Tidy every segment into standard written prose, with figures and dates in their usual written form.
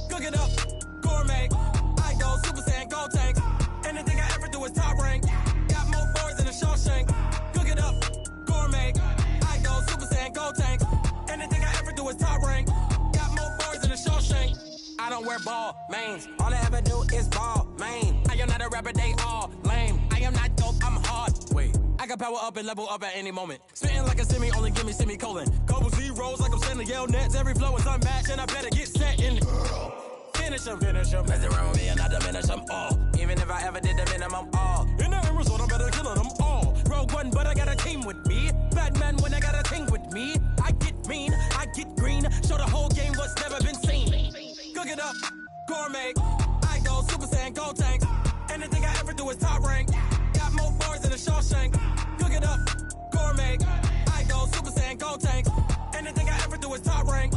Cook it up, gourmet. I go Super Saiyan, gold tank. Anything I ever do is top rank. Got more boys than a Shawshank. Cook it up, gourmet. I go Super Saiyan, gold tank. Anything I ever do is top rank. Got more boys than a Shawshank. I don't wear ball mains. All I ever do is ball main. I am not a rapper, they all lame. I am not dope, I'm hard. Wait, I can power up and level up at any moment. Spitting like a semi, only give me semicolon. Couple zeros like I'm sending yell nets. Every flow is unmatched and I better get set in. Finish them. Mess around with me and I diminish them all. Even if I ever did the minimum, all. In the end result, I'm better killing them all. Rogue One, but I got a team with me. Batman when I got a team with me. I get mean, I get green. Show the whole game what's never been seen. Cook it up, gourmet. I go Super Saiyan, gold tank. Anything I ever do is top rank. Got more bars than a Shawshank. Cook it up, gourmet. I go Super Saiyan, gold tank. Anything I ever do is top rank.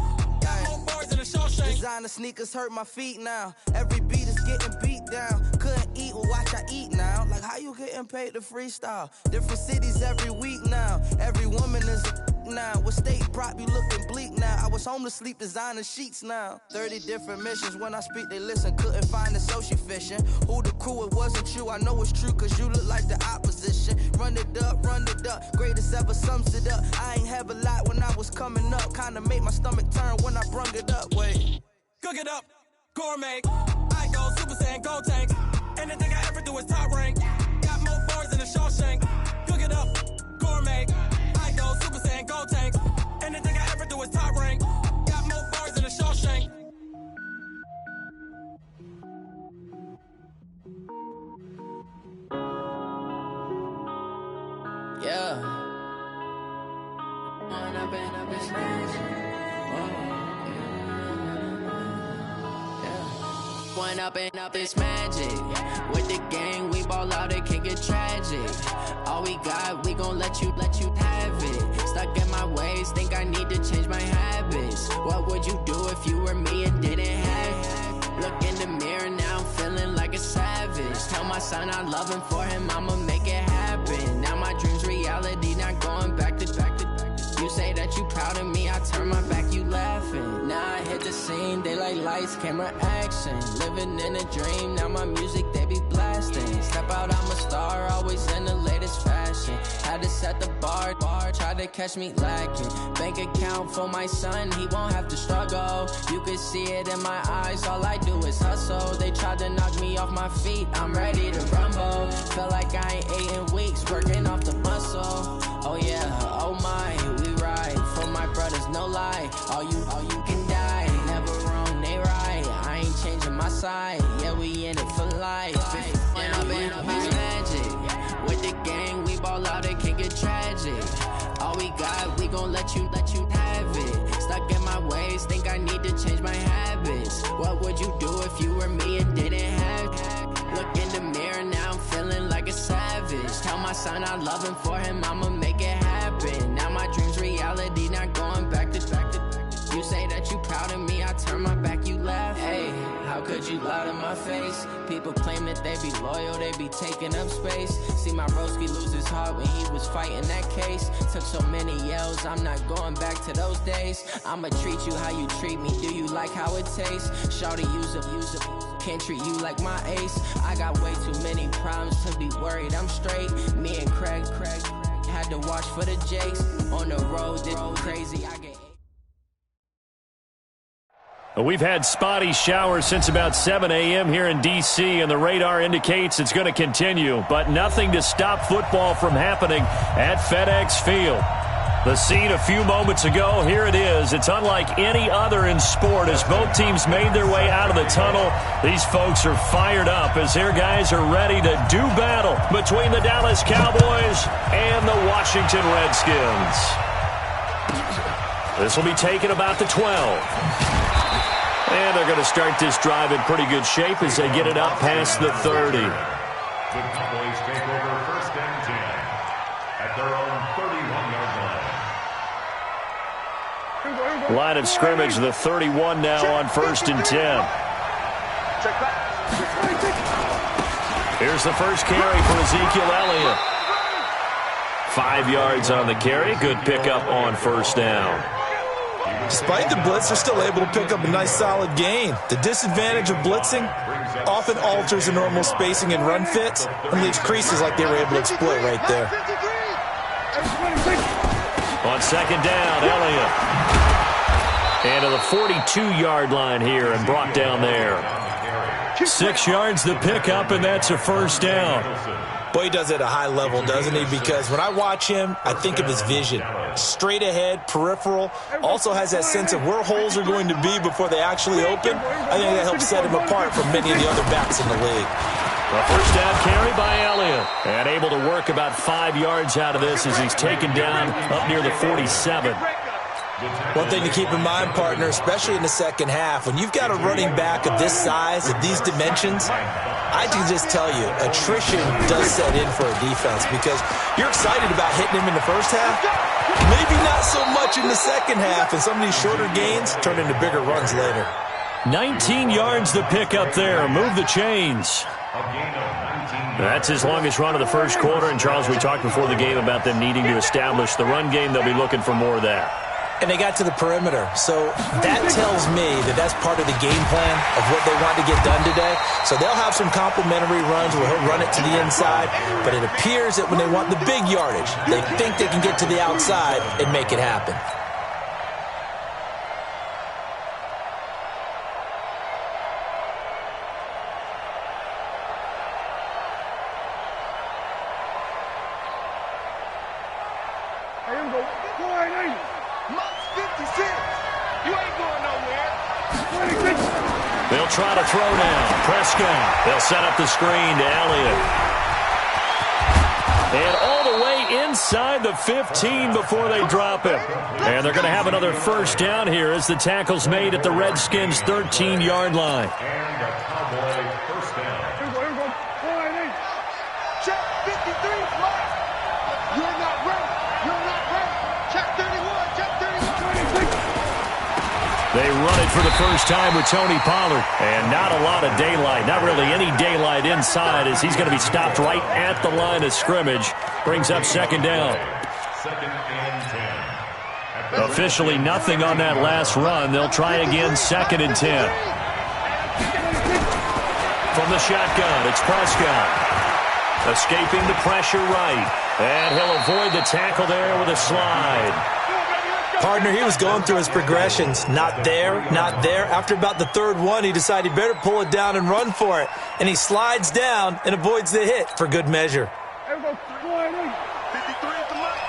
Designer sneakers hurt my feet now. Every beat is getting beat down. Couldn't eat, well watch I eat now. Like how you getting paid to freestyle? Different cities every week now. Every woman is a now. With state prop, you looking bleak now. I was home to sleep, designer sheets now. 30 different missions. When I speak, they listen. Couldn't find it, so she fishing. Who the crew, it wasn't you. I know it's true, cause you look like the opposition. Run it up. Greatest ever sums it up. I ain't have a lot when I was coming up. Kinda made my stomach turn when I brung it up. Wait. Cook it up, gourmet. I go Super Saiyan, gold tank. Anything I ever do is top rank. Got more bars than a Shawshank. Cook it up, gourmet. I go Super Saiyan, gold tank. Anything I ever do is top rank. Got more bars than a Shawshank. Yeah. One up and up is magic. With the gang, we ball out, it can get tragic. All we got, we gon' let you have it. Stuck in my ways, think I need to change my habits. What would you do if you were me and didn't have it? Look in the mirror now, I'm feeling like a savage. Tell my son I love him, for him I'ma make it happen. Now my dream's reality, not going back to. You say that you proud of me, I turn my back, you laughing. Now I hit the scene, they like lights, camera, action. Living in a dream, now my music, they be blasting. Step out, I'm a star, always in the latest fashion. Had to set the bar, try to catch me lacking. Bank account for my son, he won't have to struggle. You can see it in my eyes, all I do is hustle. They tried to knock me off my feet, I'm ready to rumble. Feel like I ain't ate in weeks, working off the muscle. Oh yeah, oh my, we ride for my brothers, no lie. All you can die, never wrong, they right. I ain't changing my side, yeah, we in it for life. And I've been magic. With the gang, we ball out, it can get tragic. All we got, we gon' let you have it. Stuck in my ways, think I need to change my habits. What would you do if you were me and didn't have it? Look in the mirror now, I'm feeling like a savage. Tell my son I love him, for him I'ma make it happen. Now my dream's reality, not going back to. You say that you proud of me, I turn my back, you laugh. Hey, how could you lie to my face? People claim that they be loyal, they be taking up space. See my broski lose his heart when he was fighting that case. Took so many yells, I'm not going back to those days. I'ma treat you how you treat me, do you like how it tastes? Shawty, use up, can't treat you like my ace. I got way too many problems to be worried, I'm straight. Me and Craig had to watch for the Jakes. On the road, did crazy, I get. We've had spotty showers since about 7 a.m. here in D.C., and the radar indicates it's going to continue, but nothing to stop football from happening at FedEx Field. The scene a few moments ago, here it is. It's unlike any other in sport as both teams made their way out of the tunnel. These folks are fired up as their guys are ready to do battle between the Dallas Cowboys and the Washington Redskins. This will be taken about the 12. And they're going to start this drive in pretty good shape as they get it up past the 30. The Cowboys take over 1st and 10 at their own 31-yard line. Line of scrimmage, the 31 now on 1st and 10. Here's the first carry for Ezekiel Elliott. 5 yards on the carry. Good pickup on 1st down. Despite the blitz, they're still able to pick up a nice solid gain. The disadvantage of blitzing often alters the normal spacing and run fits and leaves creases like they were able to exploit right there. On 2nd down, Elliott. And to the 42-yard line here and brought down there. 6 yards the pickup, and that's a 1st down. Boy, he does it at a high level, doesn't he? Because when I watch him, I think of his vision. Straight ahead, peripheral, also has that sense of where holes are going to be before they actually open. I think that helps set him apart from many of the other backs in the league. A 1st down carry by Elliott. And able to work about 5 yards out of this as he's taken down up near the 47. One thing to keep in mind, partner, especially in the second half, when you've got a running back of this size, of these dimensions, I can just tell you, attrition does set in for a defense because you're excited about hitting him in the first half, maybe not so much in the second half, and some of these shorter gains turn into bigger runs later. 19 yards the pickup there. Move the chains. That's his longest run of the first quarter, and Charles, we talked before the game about them needing to establish the run game. They'll be looking for more of that. And they got to the perimeter. So that tells me that that's part of the game plan of what they want to get done today. So they'll have some complimentary runs where he'll run it to the inside. But it appears that when they want the big yardage, they think they can get to the outside and make it happen. They'll try to throw now. Prescott. They'll set up the screen to Elliott. And all the way inside the 15 before they drop him. And they're going to have another 1st down here as the tackle's made at the Redskins' 13-yard line. And a Cowboy 1st down. Check 53, you're not ready. You're not ready. Check 31. Check 31. They run it for the first time with Tony Pollard. And not a lot of daylight, not really any daylight inside as he's going to be stopped right at the line of scrimmage. Brings up 2nd down. 2nd and 10. Officially nothing on that last run. They'll try again 2nd and 10. From the shotgun, it's Prescott. Escaping the pressure right. And he'll avoid the tackle there with a slide. Partner, he was going through his progressions. Not there, not there. After about the 3rd one, he decided he better pull it down and run for it. And he slides down and avoids the hit for good measure. 53 at the mark.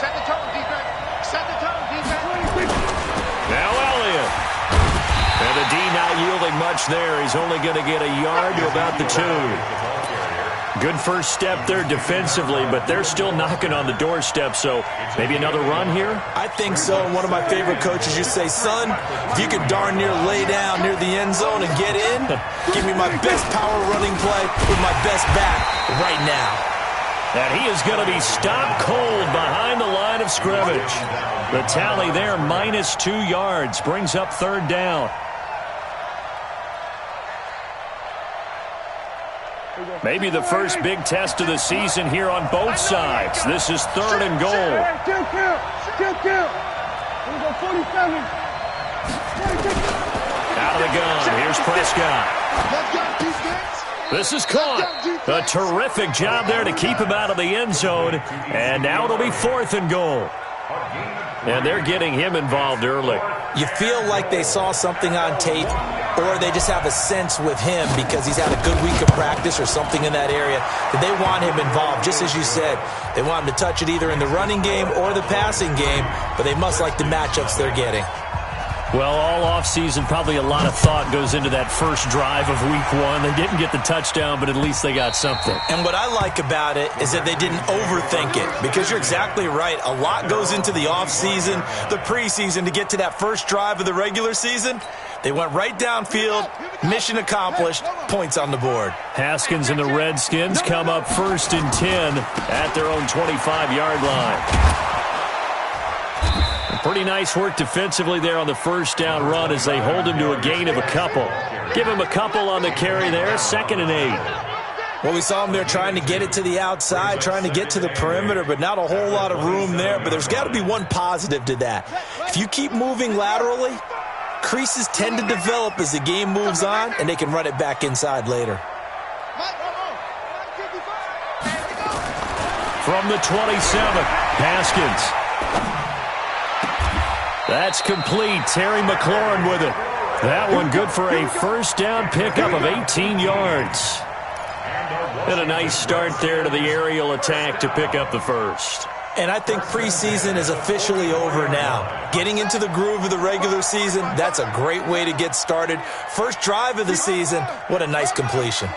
Set the tone, defense. Set the tone, defense. Now Elliott. And the D not yielding much there. He's only going to get a yard to about the 2. Good first step there defensively, but they're still knocking on the doorstep, so maybe another run here? I think so. One of my favorite coaches used to say, son, if you could darn near lay down near the end zone and get in, give me my best power running play with my best back right now. And he is going to be stopped cold behind the line of scrimmage. The tally there, minus 2 yards, brings up 3rd down. Maybe the first big test of the season here on both sides. This is 3rd and goal. Out of the gun. Here's Prescott. This is caught. A terrific job there to keep him out of the end zone. And now it'll be 4th and goal. And they're getting him involved early. You feel like they saw something on tape, or they just have a sense with him because he's had a good week of practice or something in that area that they want him involved, just as you said. They want him to touch it either in the running game or the passing game, but they must like the matchups they're getting. Well, all offseason, probably a lot of thought goes into that first drive of week 1. They didn't get the touchdown, but at least they got something. And what I like about it is that they didn't overthink it, because you're exactly right. A lot goes into the offseason, the preseason, to get to that first drive of the regular season. They went right downfield, mission accomplished, points on the board. Haskins and the Redskins come up 1st and 10 at their own 25-yard line. Pretty nice work defensively there on the first down run as they hold him to a gain of a couple. Give him a couple on the carry there, 2nd and 8. Well, we saw him there trying to get it to the outside, trying to get to the perimeter, but not a whole lot of room there. But there's got to be one positive to that. If you keep moving laterally, creases tend to develop as the game moves on, and they can run it back inside later. From the 27, Haskins. That's complete. Terry McLaurin with it. That one good for a first down pickup of 18 yards. And a nice start there to the aerial attack to pick up the first. And I think preseason is officially over now. Getting into the groove of the regular season, that's a great way to get started. First drive of the season, what a nice completion.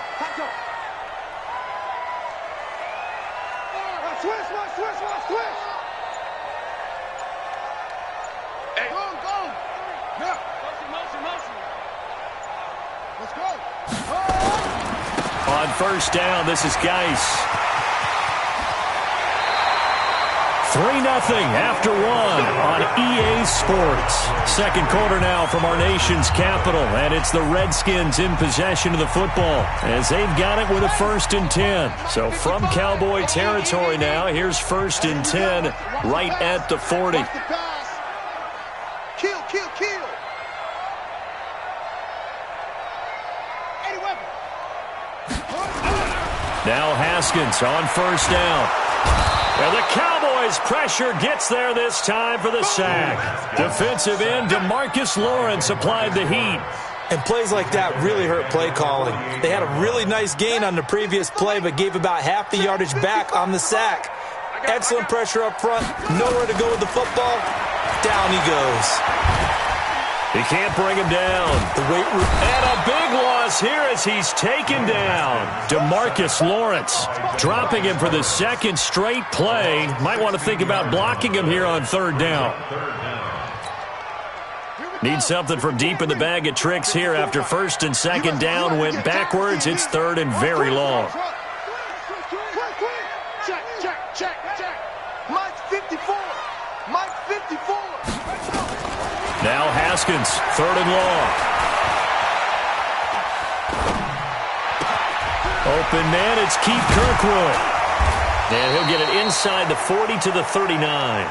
On first down, this is Geis. 3-0 after 1 on EA Sports. Second quarter now from our nation's capital, and it's the Redskins in possession of the football as they've got it with a 1st and 10. So from Cowboy territory now, here's 1st and 10 right at the 40. Kill, kill, kill. Now Haskins on first down. And the Cowboys' pressure gets there this time for the sack. Defensive end DeMarcus Lawrence applied the heat. And plays like that really hurt play calling. They had a really nice gain on the previous play, but gave about half the yardage back on the sack. Excellent pressure up front. Nowhere to go with the football. Down he goes. He can't bring him down. And a big loss here as he's taken down. DeMarcus Lawrence dropping him for the 2nd straight play. Might want to think about blocking him here on 3rd down. Need something from deep in the bag of tricks here after 1st and 2nd down went backwards. It's 3rd and very long. Check, check, check, check. Mike's 54. Mike's 54. Now Haskins, 3rd and long. Open man, it's Keith Kirkwood. And he'll get it inside the 40 to the 39.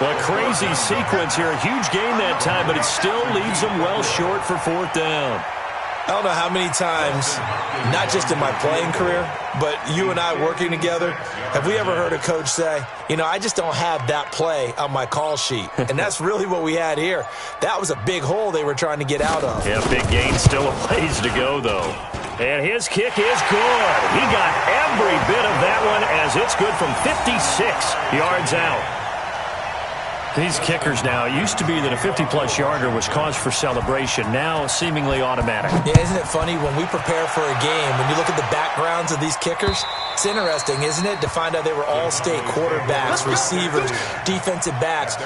A crazy sequence here. A huge gain that time, but it still leaves them well short for 4th down. I don't know how many times, not just in my playing career, but you and I working together, have we ever heard a coach say, you know, I just don't have that play on my call sheet. And that's really what we had here. That was a big hole they were trying to get out of. Yeah, big gain, still a ways to go, though. And his kick is good. He got every bit of that one as it's good from 56 yards out. These kickers now, it used to be that a 50-plus yarder was cause for celebration. Now, seemingly automatic. Yeah, isn't it funny when we prepare for a game, when you look at the backgrounds of these kickers, it's interesting, isn't it, to find out they were all-state quarterbacks, receivers, defensive backs,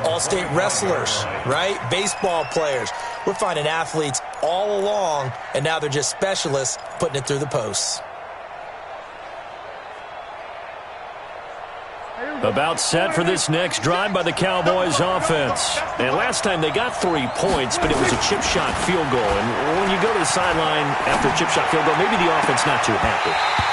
all-state wrestlers, right? Baseball players. We're finding athletes all along, and now they're just specialists putting it through the posts. About set for this next drive by the Cowboys offense. And last time they got 3 points, but it was a chip shot field goal. And when you go to the sideline after a chip shot field goal, maybe the offense not too happy.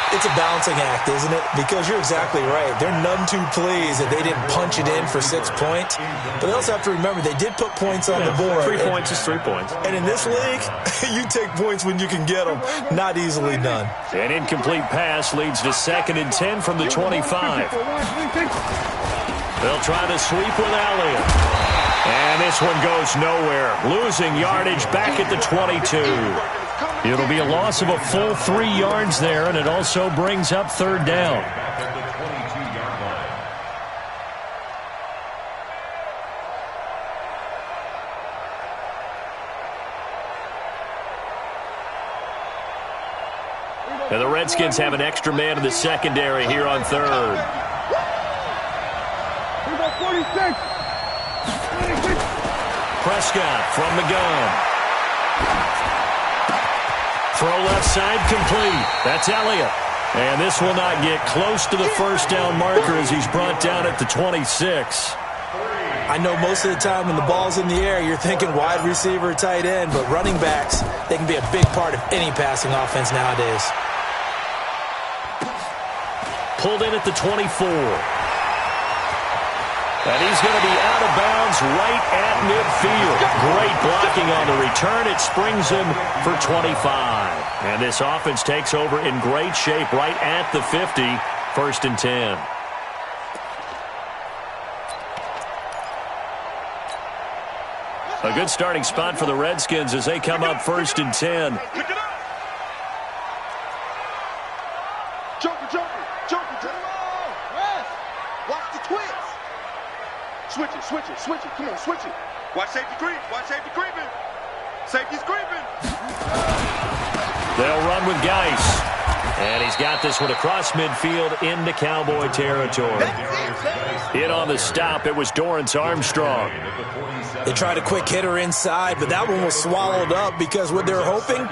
It's a balancing act, isn't it? Because you're exactly right. They're none too pleased that they didn't punch it in for 6 points. But they also have to remember they did put points on the board. 3 points is 3 points. And in this league, you take points when you can get them. Not easily done. An incomplete pass leads to 2nd and 10 from the 25. They'll try to sweep with Elliott. And this one goes nowhere. Losing yardage back at the 22. It'll be a loss of a full 3 yards there, and it also brings up 3rd down. And the Redskins have an extra man in the secondary here on 3rd. 46. Prescott from the gun. Throw left side complete. That's Elliott. And this will not get close to the first down marker as he's brought down at the 26. I know most of the time when the ball's in the air, you're thinking wide receiver, tight end, but running backs, they can be a big part of any passing offense nowadays. Pulled in at the 24. And he's going to be out of bounds right at midfield. Great blocking on the return. It springs him for 25. And this offense takes over in great shape right at the 50. 1st and 10. A good starting spot for the Redskins as they come up 1st and 10. Pick it up. Joker, Joker, Joker, to the ball. Yes. Watch the twist. Switch it, switch it, switch it. Come on, switch it. Watch safety creep. Watch safety creeping. Safety's creeping. They'll run with Geis. And he's got this one across midfield into Cowboy territory. In on the stop, it was Dorrance Armstrong. They tried a quick hitter inside, but that one was swallowed up because what they're hoping,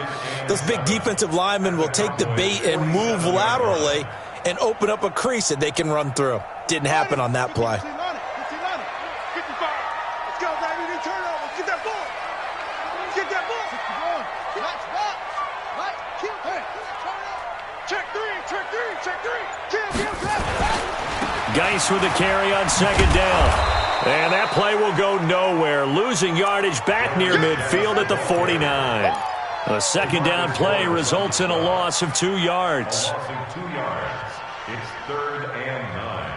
those big defensive linemen will take the bait and move laterally and open up a crease that they can run through. Didn't happen on that play. 55. Let's go, baby. They turn over. Get that ball. Get that ball. Watch, watch. Watch. Kill. Hey. Check three. Check three. Check three. Kill. Geis with the carry on 2nd down. And that play will go nowhere. Losing yardage back near midfield at the 49. A 2nd down play results in a loss of 2 yards. It's 3rd and 9.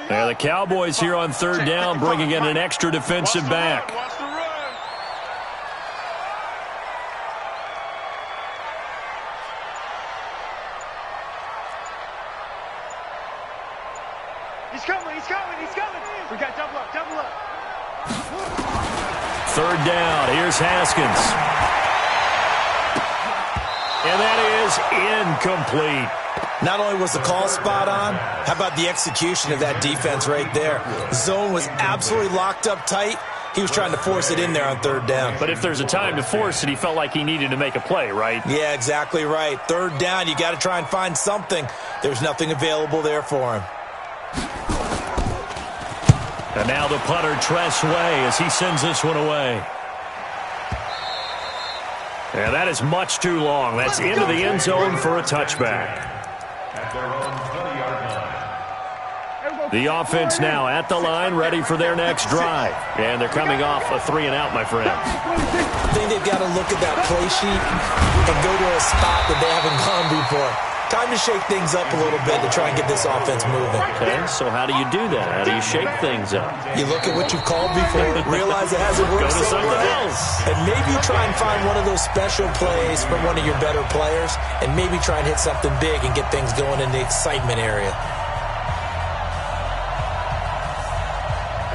And the Cowboys here on 3rd down, bringing in an extra defensive back. Watch the run. He's coming, he's coming, he's coming. We got double up, double up. 3rd down, here's Haskins. And that is incomplete. Not only was the call spot on, how about the execution of that defense right there? Zone was absolutely locked up tight. He was trying to force it in there on 3rd down. But if there's a time to force it, he felt like he needed to make a play, right? Yeah, exactly right. 3rd down, you got to try and find something. There's nothing available there for him. And now the punter, Tress Way, as he sends this one away. And that is much too long. That's into the end zone for a touchback. At their own 20-yard line. The offense now at the line, ready for their next drive. And they're coming off a 3-and-out, my friend. I think they've got to look at that play sheet and go to a spot that they haven't gone before. Time to shake things up a little bit to try and get this offense moving. Okay, so how do you do that? How do you shake things up? You look at what you've called before, realize it hasn't worked Go to so something well, else. and maybe try and find one of those special plays from one of your better players, and maybe try and hit something big and get things going in the excitement area.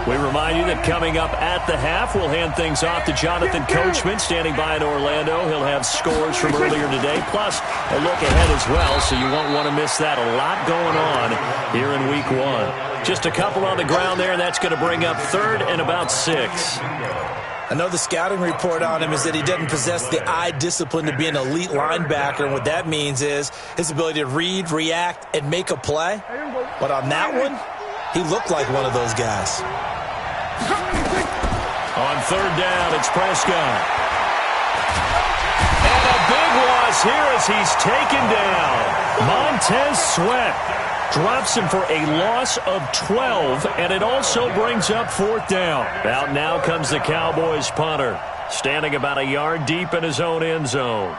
We remind you that coming up at the half, we'll hand things off to Jonathan Coachman, standing by in Orlando. He'll have scores from earlier today, plus a look ahead as well, so you won't want to miss that. A lot going on here in Week 1. Just a couple on the ground there, and that's going to bring up 3rd and about 6. I know the scouting report on him is that he doesn't possess the eye discipline to be an elite linebacker, and what that means is his ability to read, react, and make a play. But on that one, he looked like one of those guys. On 3rd down, it's Prescott. And a big loss here as he's taken down. Montez Sweat drops him for a loss of 12, and it also brings up 4th down. Out now comes the Cowboys punter, standing about a yard deep in his own end zone.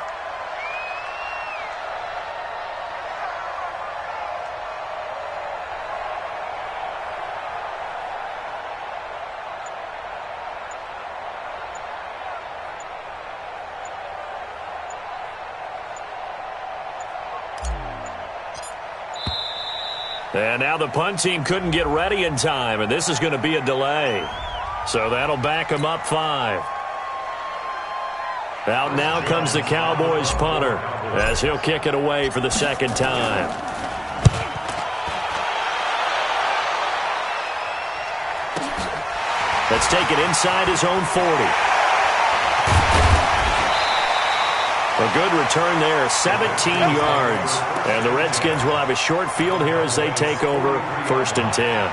And now the punt team couldn't get ready in time, and this is going to be a delay. So that'll back him up 5. Out now comes the Cowboys punter as he'll kick it away for the 2nd time. Let's take it inside his own 40. A good return there, 17 yards. And the Redskins will have a short field here as they take over 1st and 10.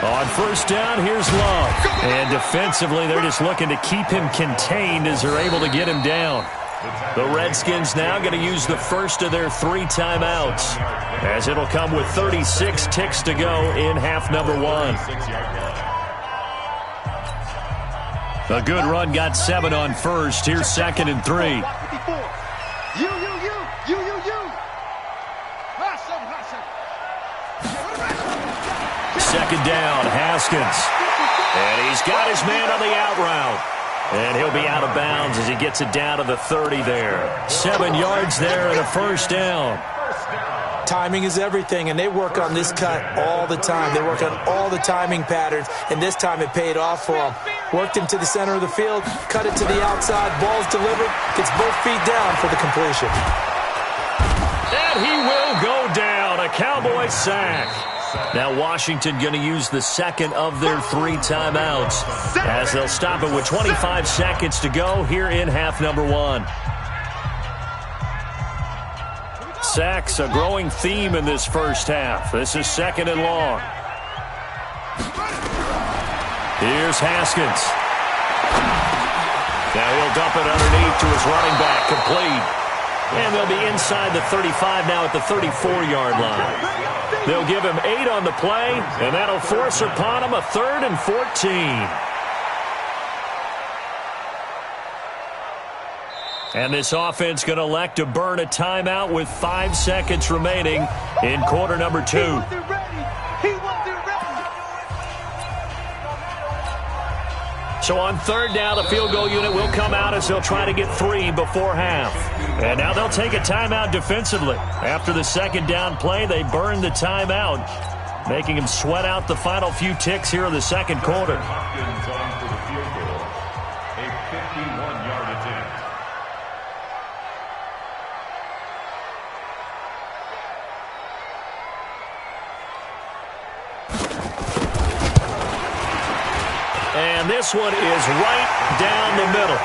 On 1st down, here's Love. And defensively, they're just looking to keep him contained as they're able to get him down. The Redskins now going to use the first of their 3 timeouts, as it'll come with 36 ticks to go in half number 1. A good run got 7 on 1st. Here's 2nd and 3. Second down, Haskins. And he's got his man on the out route. And he'll be out of bounds as he gets it down to the 30 there. 7 yards there and a 1st down. Timing is everything, and they work on this cut all the time. They work on all the timing patterns, and this time it paid off for them. Worked him to the center of the field, cut it to the outside, ball's delivered, gets both feet down for the completion. And he will go down, a Cowboy sack. Now Washington going to use the second of their 3 timeouts as they'll stop it with 25 seconds to go here in half number 1. Sacks, a growing theme in this first half. This is 2nd and long. Here's Haskins. Now he'll dump it underneath to his running back, complete. And they'll be inside the 35 now at the 34-yard line. They'll give him 8 on the play, and that'll force upon him a 3rd and 14. And this offense going to elect to burn a timeout with 5 seconds remaining in quarter number 2. So on 3rd down, the field goal unit will come out as they'll try to get 3 before half. And now they'll take a timeout defensively. After the 2nd down play, they burn the timeout, making them sweat out the final few ticks here in the 2nd quarter. Hopkins on for the field goal. A 51-yard attempt. And this one is right down the middle.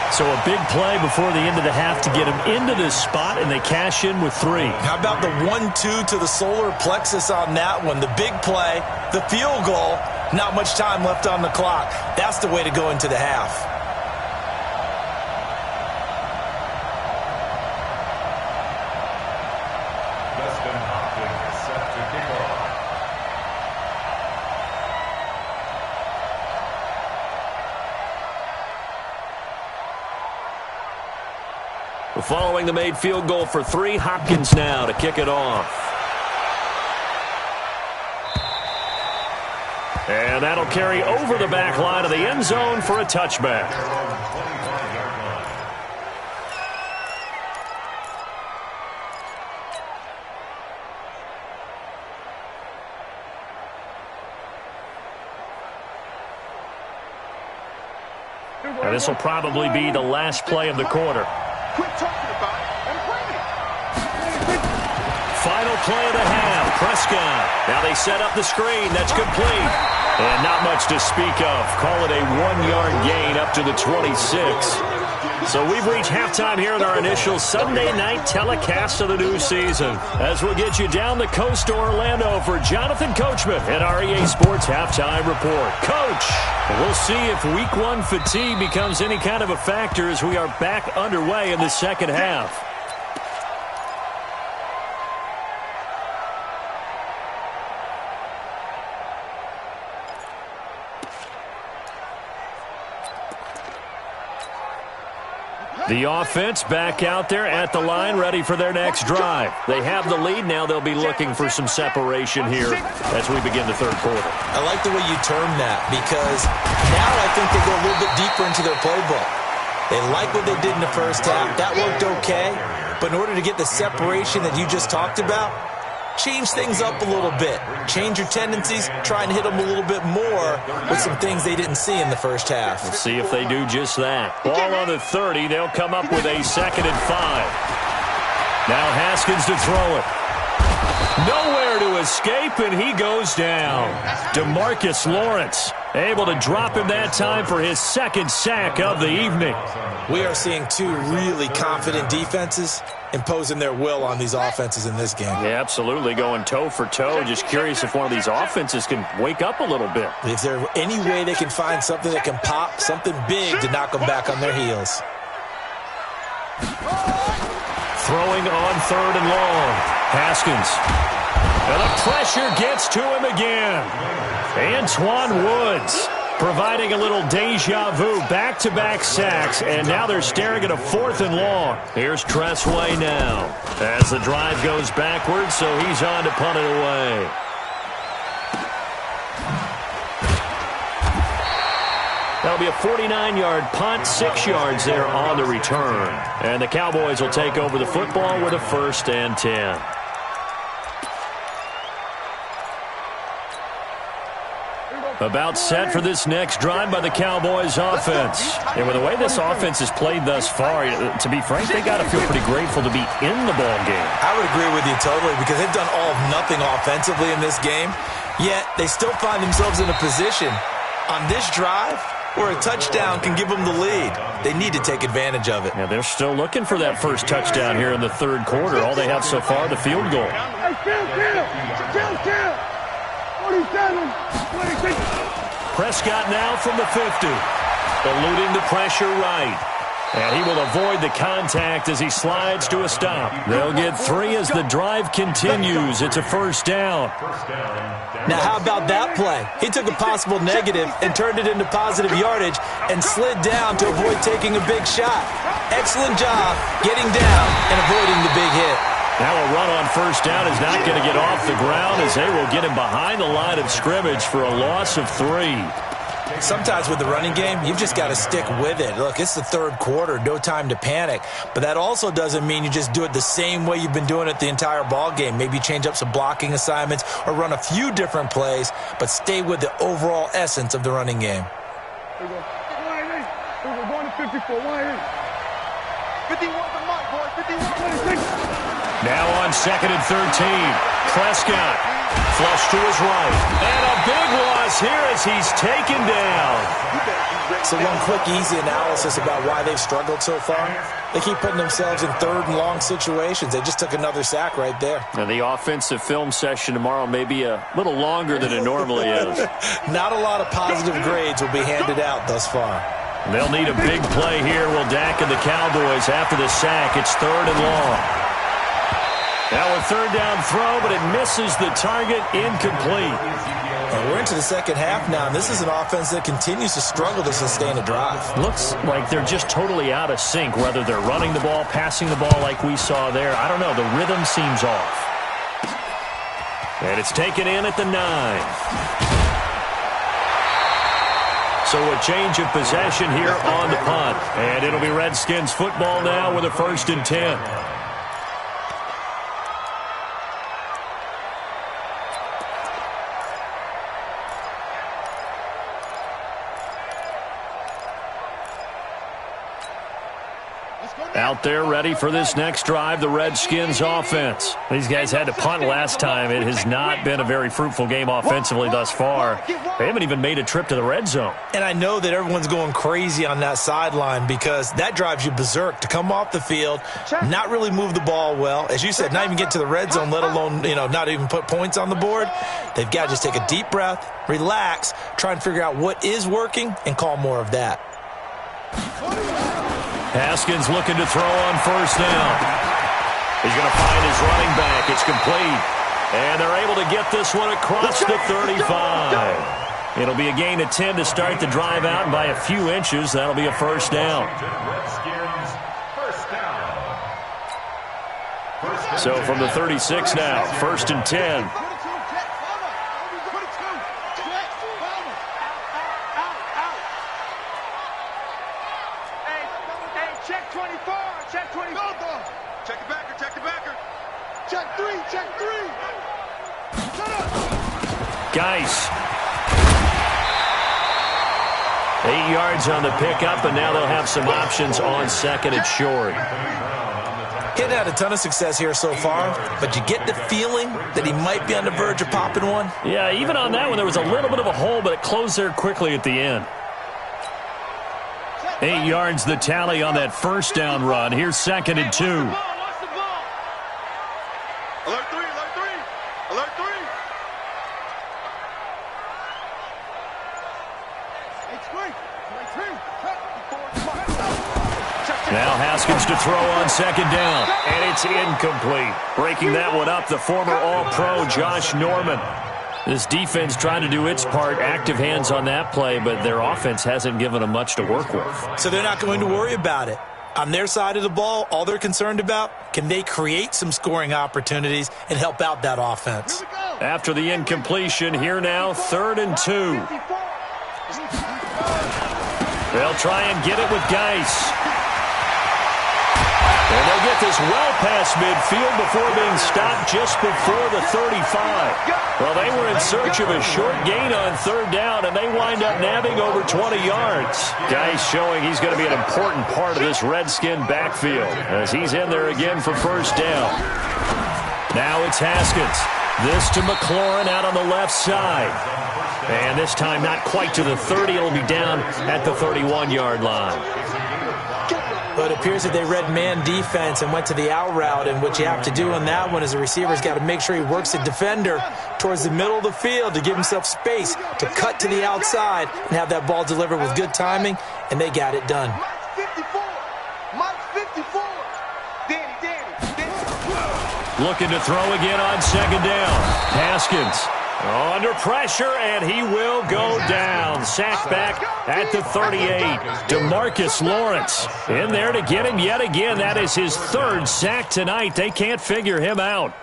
So a big play before the end of the half to get them into this spot, and they cash in with 3. How about the 1-2 to the solar plexus on that one? The big play, the field goal, not much time left on the clock. That's the way to go into the half. Set to kick off. Following the made field goal for 3, Hopkins now to kick it off. And that'll carry over the back line of the end zone for a touchback. And this will probably be the last play of the quarter. Quit talking about it and bring it. Final play of the half, Prescott. Now they set up the screen. That's complete. And not much to speak of. Call it a 1-yard gain up to the 26. So we've reached halftime here in our initial Sunday night telecast of the new season, as we'll get you down the coast to Orlando for Jonathan Coachman at our EA Sports Halftime Report. Coach, we'll see if Week 1 fatigue becomes any kind of a factor as we are back underway in the second half. The offense back out there at the line, ready for their next drive. They have the lead. Now they'll be looking for some separation here as we begin the third quarter. I like the way you term that, because now I think they go a little bit deeper into their playbook. They like what they did in the first half. That worked okay. But in order to get the separation that you just talked about, change things up a little bit. Change your tendencies, try and hit them a little bit more with some things they didn't see in the first half. We'll see if they do just that. Ball on the 30. They'll come up with a 2nd and 5. Now Haskins to throw it. Nowhere to escape, and he goes down. DeMarcus Lawrence able to drop him that time for his 2nd sack of the evening. We are seeing two really confident defenses imposing their will on these offenses in this game. Yeah, absolutely, going toe for toe. Just curious if one of these offenses can wake up a little bit. Is there any way they can find something that can pop, something big to knock them back on their heels? Throwing on 3rd and long. Haskins. And the pressure gets to him again. Antoine Woods providing a little deja vu. Back-to-back sacks, and now they're staring at a 4th and long. Here's Tressway now as the drive goes backwards, so he's on to punt it away. That'll be a 49-yard punt, 6 yards there on the return. And the Cowboys will take over the football with a 1st and 10. About set for this next drive by the Cowboys offense. And with the way this offense has played thus far, to be frank, they got to feel pretty grateful to be in the ball game. I would agree with you totally, because they've done all of nothing offensively in this game, yet they still find themselves in a position on this drive where a touchdown can give them the lead. They need to take advantage of it. Yeah, they're still looking for that first touchdown here in the 3rd quarter. All they have so far, the field goal. Prescott now from the 50. Eluding the pressure right. And he will avoid the contact as he slides to a stop. They'll get 3 as the drive continues. It's a 1st down. Now, how about that play? He took a possible negative and turned it into positive yardage and slid down to avoid taking a big shot. Excellent job getting down and avoiding the big hit. Now a run on 1st down is not going to get off the ground as they will get him behind the line of scrimmage for a loss of 3. Sometimes with the running game, you've just got to stick with it. Look, it's the 3rd quarter, no time to panic. But that also doesn't mean you just do it the same way you've been doing it the entire ball game. Maybe change up some blocking assignments or run a few different plays, but stay with the overall essence of the running game. Here we go. We're going to 54. 51 the mark, boys. 51. Now on 2nd and 13. Prescott flush to his right. And a big loss here as he's taken down. So one quick, easy analysis about why they've struggled so far. They keep putting themselves in 3rd and long situations. They just took another sack right there. And the offensive film session tomorrow may be a little longer than it normally is. Not a lot of positive grades will be handed out thus far. They'll need a big play here. Will Dak and the Cowboys after the sack. It's 3rd and long. Now a 3rd down throw, but it misses the target, incomplete. And we're into the 2nd half now, and this is an offense that continues to struggle to sustain a drive. Looks like they're just totally out of sync, whether they're running the ball, passing the ball like we saw there. I don't know. The rhythm seems off. And it's taken in at the 9. So a change of possession here on the punt. And it'll be Redskins football now with a 1st and 10. Out there ready for this next drive, the Redskins offense. These guys had to punt last time. It has not been a very fruitful game offensively thus far. They haven't even made a trip to the red zone. And I know that everyone's going crazy on that sideline because that drives you berserk to come off the field, not really move the ball well. As you said, not even get to the red zone, let alone, not even put points on the board. They've got to just take a deep breath, relax, try and figure out what is working, and call more of that. Haskins looking to throw on 1st down. He's going to find his running back. It's complete. And they're able to get this one across the 35. It'll be a gain of 10 to start the drive out, and by a few inches, that'll be a 1st down. So from the 36 now, 1st and 10. Check 24. Check 24. Check the backer. Check the backer. Check 3. Check 3. Geis. 8 yards on the pickup, and now they'll have some options on second and short. He'd had a ton of success here so far, but you get the feeling that he might be on the verge of popping one. Yeah, even on that one, there was a little bit of a hole, but it closed there quickly at the end. 8 yards the tally on that first down run. Here's second and 2. Alert 3, alert 3, alert 3. Now Haskins to throw on second down, and it's incomplete. Breaking that one up, the former All-Pro Josh Norman. This defense trying to do its part, active hands on that play, but their offense hasn't given them much to work with. So they're not going to worry about it. On their side of the ball, all they're concerned about, can they create some scoring opportunities and help out that offense? After the incompletion, here now, 3rd and 2. They'll try and get it with Geis. And they'll get this well past midfield before being stopped just before the 35. Well, they were in search of a short gain on 3rd down, and they wind up nabbing over 20 yards. Geis showing he's going to be an important part of this Redskin backfield as he's in there again for first down. Now it's Haskins. This to McLaurin out on the left side. And this time not quite to the 30. It'll be down at the 31-yard line. But it appears that they read man defense and went to the out route, and what you have to do on that one is the receiver's got to make sure he works the defender towards the middle of the field to give himself space to cut to the outside and have that ball delivered with good timing, and they got it done. Mike 54. Danny. Looking to throw again on second down. Haskins under pressure, and he will go down. Sacked back at the 38. DeMarcus Lawrence in there to get him yet again. That is his 3rd sack tonight. They can't figure him out.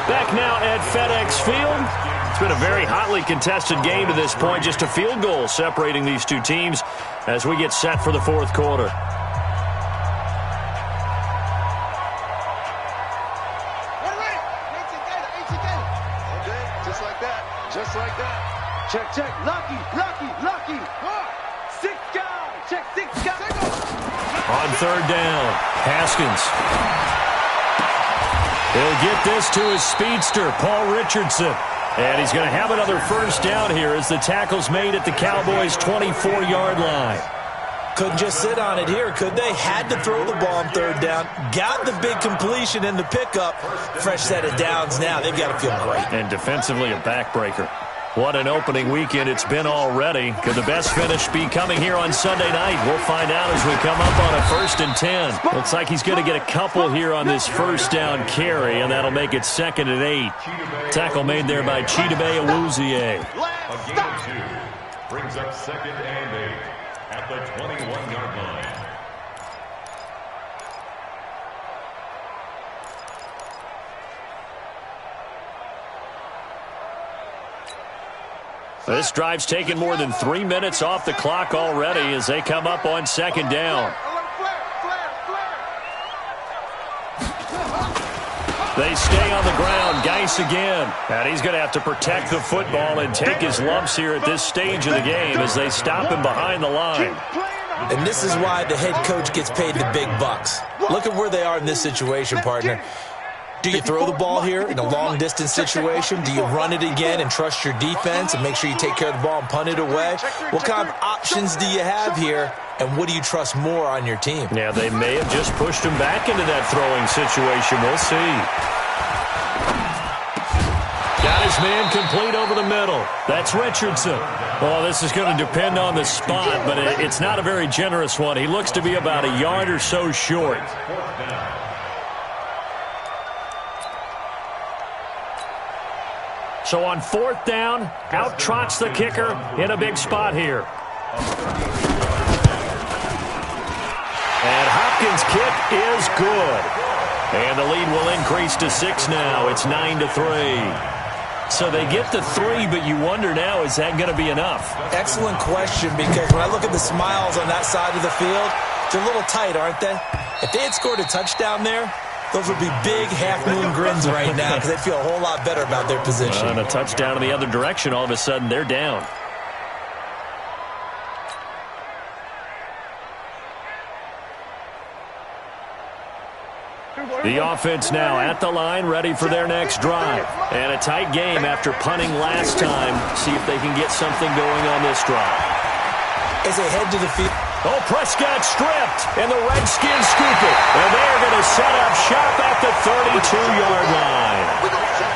Back now at FedEx Field. It's been a very hotly contested game to this point. Just a field goal separating these two teams as we get set for the 4th quarter. Just like that. Check. Lucky. 6 guys. Check 6 guys. On 3rd down, Haskins. He'll get this to his speedster, Paul Richardson. And he's going to have another first down here as the tackle's made at the Cowboys' 24-yard line. Couldn't just sit on it here, could they? Had to throw the ball on 3rd down. Got the big completion in the pickup. Fresh set of downs now. They've got to feel great. And defensively a backbreaker. What an opening weekend it's been already. Could the best finish be coming here on Sunday night? We'll find out as we come up on a 1st and 10. Looks like he's going to get a couple here on this first down carry, and that'll make it 2nd and 8. Tackle made there by Chidobe Awuzie. A gain of 2 brings up 2nd and 8 at the 21-yard line. This drive's taken more than 3 minutes off the clock already as they come up on 2nd down. They stay on the ground. Geis again. And he's going to have to protect the football and take his lumps here at this stage of the game as they stop him behind the line. And this is why the head coach gets paid the big bucks. Look at where they are in this situation, partner. Do you throw the ball here in a long-distance situation? Do you run it again and trust your defense and make sure you take care of the ball and punt it away? What kind of options do you have here, and what do you trust more on your team? Yeah, they may have just pushed him back into that throwing situation. We'll see. Got his man complete over the middle. That's Richardson. Well, this is going to depend on the spot, but it's not a very generous one. He looks to be about a yard or so short. So on 4th down, out trots the kicker in a big spot here. And Hopkins' kick is good. And the lead will increase to 6 now. It's 9-3. So they get the 3, but you wonder now, is that going to be enough? Excellent question, because when I look at the smiles on that side of the field, They're a little tight, aren't they? If they had scored a touchdown there, those would be big half-moon grins right now because they'd feel a whole lot better about their position. And a touchdown in the other direction, all of a sudden they're down. The offense now at the line, ready for their next drive. And a tight game after punting last time. See if they can get something going on this drive. As they head to the field. Oh, Prescott stripped, and the Redskins scoop it. And they're going to set up shop at the 32-yard line.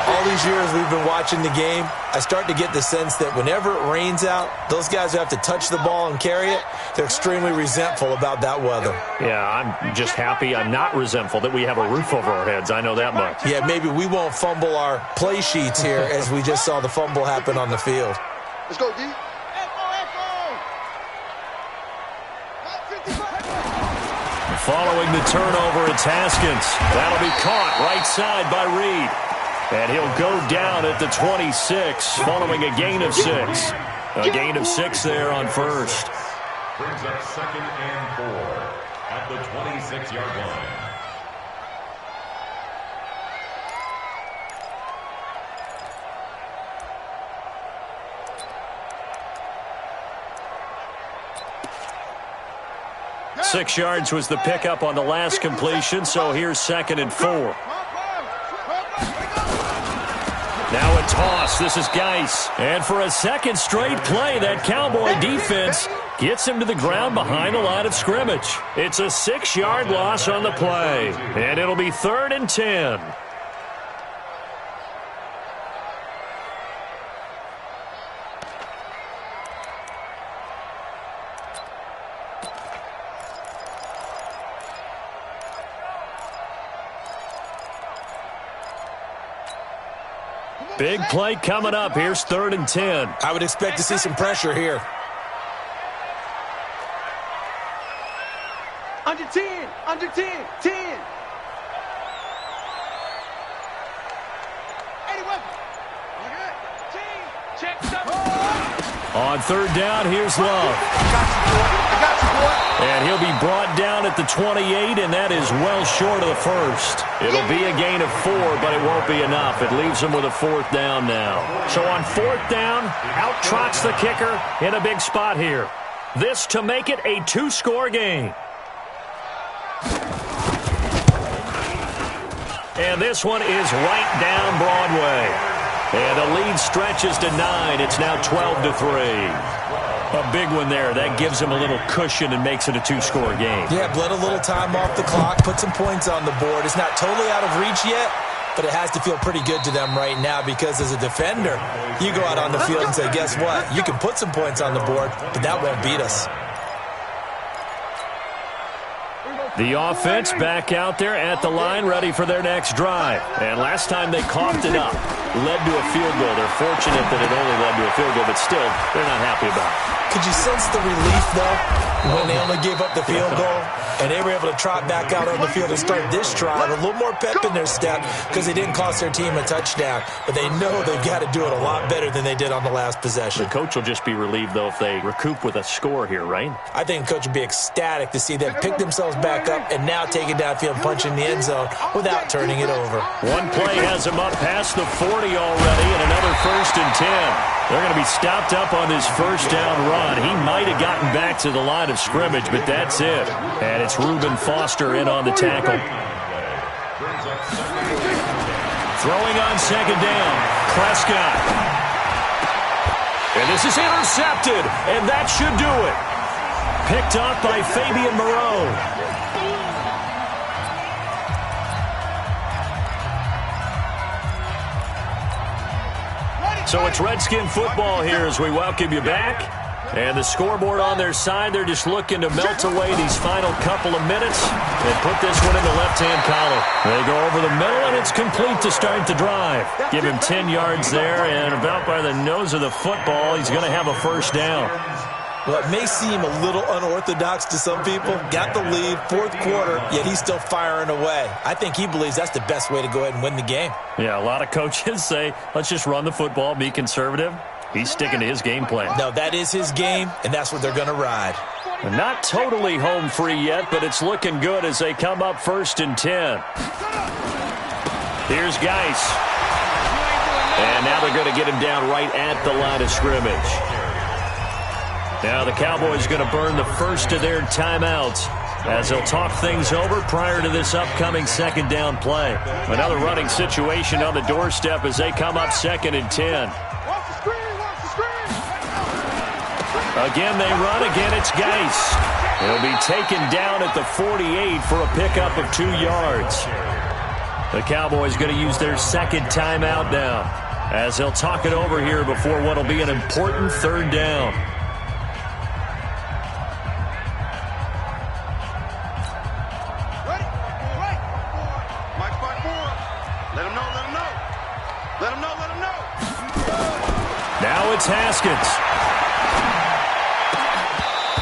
All these years we've been watching the game, I start to get the sense that whenever it rains out, those guys who have to touch the ball and carry it, they're extremely resentful about that weather. Yeah, I'm just happy I'm not resentful that we have a roof over our heads. I know that much. Yeah, maybe we won't fumble our play sheets here as we just saw the fumble happen on the field. Let's go, D. Following the turnover, it's Haskins. That'll be caught right side by Reed. And he'll go down at the 26 following a gain of 6. A gain of 6 there on first. Brings up 2nd and 4 at the 26-yard line. Six yards was the pickup on the last completion, so here's 2nd and 4. Now a toss. This is Geis. And for a second straight play, that Cowboy defense gets him to the ground behind the line of scrimmage. It's a 6-yard loss on the play, and it'll be 3rd and 10. Big play coming up. Here's 3rd and 10. I would expect to see some pressure here. Under 10, under 10, 10. On 3rd down, here's Love. I got you, boy. And he'll be brought down at the 28, and that is well short of the first. It'll be a gain of 4, but it won't be enough. It leaves him with a 4th down now. So on 4th down, out trots the kicker in a big spot here. This to make it a 2-score game. And this one is right down Broadway. And the lead stretches to 9. It's now 12-3. A big one there. That gives him a little cushion and makes it a 2-score game. Yeah, bled a little time off the clock, put some points on the board. It's not totally out of reach yet, but it has to feel pretty good to them right now because as a defender, you go out on the field and say, guess what? You can put some points on the board, but that won't beat us. The offense back out there at the line, ready for their next drive. And last time they coughed it up, led to a field goal. They're fortunate that it only led to a field goal, but still, they're not happy about it. Could you sense the relief, though, when they only gave up the field goal and they were able to trot back out on the field and start this drive? A little more pep in their step because they didn't cost their team a touchdown, but they know they've got to do it a lot better than they did on the last possession. The coach will just be relieved, though, if they recoup with a score here, right? I think the coach would be ecstatic to see them pick themselves back up and now take it downfield and punch in the end zone without turning it over. One play has him up past the 40 already, and another 1st and 10. They're going to be stopped up on this first down run. He might have gotten back to the line of scrimmage, but that's it. And it's Reuben Foster in on the tackle. Throwing on 2nd down, Prescott. And this is intercepted, and that should do it. Picked up by Fabian Moreau. So it's Redskin football here as we welcome you back. And the scoreboard on their side, they're just looking to melt away these final couple of minutes and put this one in the left-hand column. They go over the middle, and it's complete to start the drive. Give him 10 yards there, and about by the nose of the football, he's going to have a 1st down. Well, it may seem a little unorthodox to some people. Got the lead, 4th quarter, yet he's still firing away. I think he believes that's the best way to go ahead and win the game. Yeah, a lot of coaches say, let's just run the football, be conservative. He's sticking to his game plan. No, that is his game, and that's what they're going to ride. Not totally home free yet, but it's looking good as they come up 1st and 10. Here's Geis. And now they're going to get him down right at the line of scrimmage. Now the Cowboys going to burn the first of their timeouts as they'll talk things over prior to this upcoming 2nd down play. Another running situation on the doorstep as they come up 2nd and 10. Again, they run. Again, it's Geis. He'll be taken down at the 48 for a pickup of 2 yards. The Cowboys going to use their 2nd timeout now as they'll talk it over here before what will be an important 3rd down. Now it's Haskins.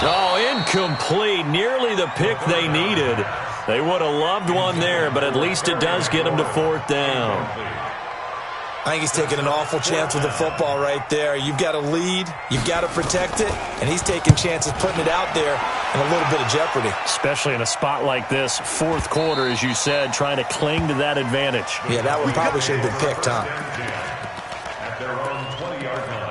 Oh, incomplete. Nearly the pick they needed. They would have loved one there, but at least it does get them to 4th down. I think he's taking an awful chance with the football right there. You've got to lead, you've got to protect it, and he's taking chances putting it out there in a little bit of jeopardy. Especially in a spot like this, 4th quarter, as you said, trying to cling to that advantage. Yeah, that one probably should have been picked, huh? At their own 20-yard line.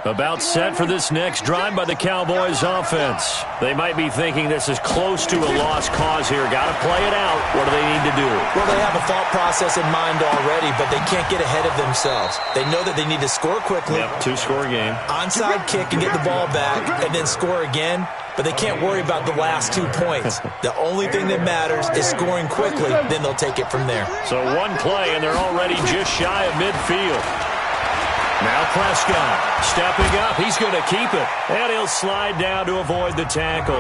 About set for this next drive by the Cowboys offense. They might be thinking this is close to a lost cause here. Got to play it out. What do they need to do? Well, they have a thought process in mind already, but they can't get ahead of themselves. They know that they need to score quickly. Yep, 2-score game. Onside kick and get the ball back, and then score again. But they can't worry about the last 2 points. The only thing that matters is scoring quickly. Then they'll take it from there. So one play, and they're already just shy of midfield. Now Prescott stepping up. He's going to keep it. And he'll slide down to avoid the tackle.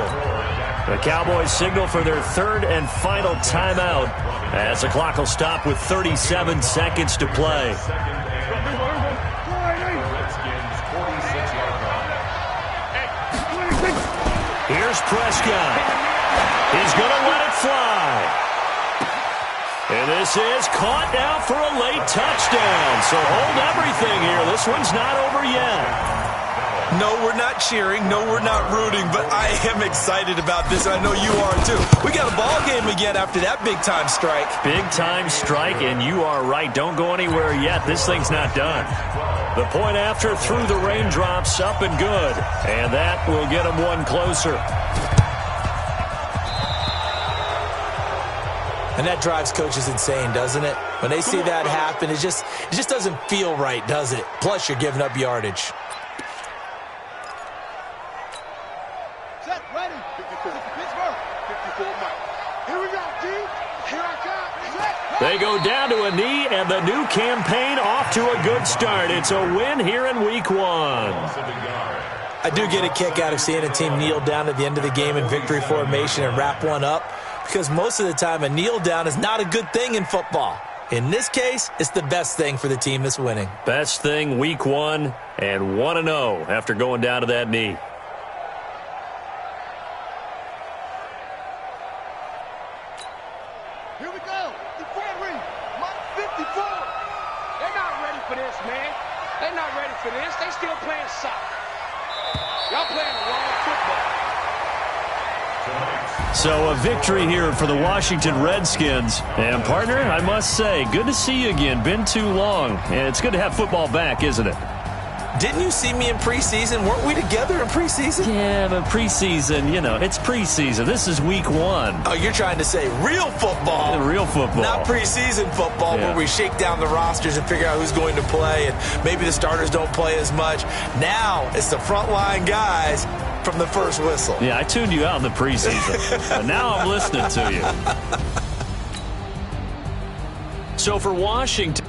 The Cowboys signal for their 3rd and final timeout as the clock will stop with 37 seconds to play. Here's Prescott. He's going to let it fly. And this is caught now for a late touchdown. So hold everything here. This one's not over yet. No, we're not cheering. No, we're not rooting. But I am excited about this. I know you are, too. We got a ball game again after that big-time strike. Big-time strike, and you are right. Don't go anywhere yet. This thing's not done. The point after through the raindrops, up and good. And that will get them one closer. And that drives coaches insane, doesn't it? When they see that happen, it just doesn't feel right, does it? Plus, you're giving up yardage. Set, ready. 54 Pittsburgh. 54 Mike. Here we go, D. Here I come. Set. They go down to a knee, and the new campaign off to a good start. It's a win here in Week 1. I do get a kick out of seeing a team kneel down at the end of the game in victory formation and wrap one up, because most of the time a kneel down is not a good thing in football. In this case, it's the best thing for the team that's winning. Best thing Week 1 and 1-0 after going down to that knee. Here we go. The Fredry. Mike 54. They're not ready for this, man. They're not ready for this. They still playing soccer. Y'all playing the wrong football. So a victory here for the Washington Redskins. And, partner, I must say, good to see you again. Been too long. And it's good to have football back, isn't it? Didn't you see me in preseason? Weren't we together in preseason? Yeah, but preseason, it's preseason. This is Week 1. Oh, you're trying to say real football. Real football. Not preseason football where we shake down the rosters and figure out who's going to play, and maybe the starters don't play as much. Now it's the frontline guys from the first whistle. Yeah, I tuned you out in the preseason. And now I'm listening to you. So for Washington...